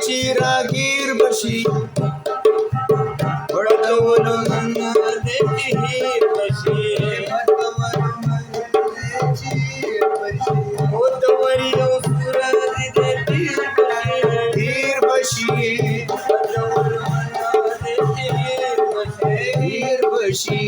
شي راگیر بشي ورکولو من دې هیر بشي او دوری او سورج دې تیر بشي ورکولو من دې تیر بشي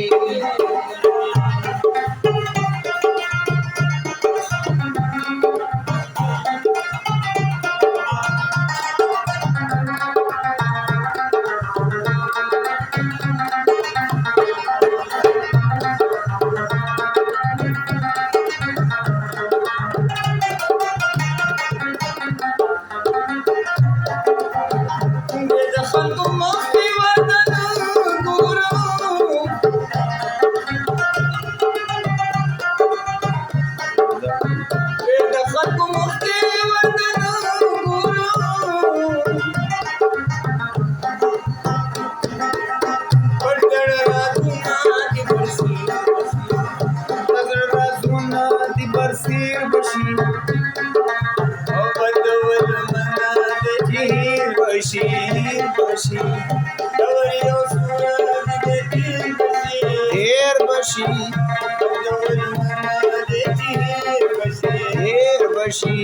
برسیر بشي او بدول منا دې تیر بشي بشي دوری او سورج دې تیر بشي بدول منا دې تیر بشي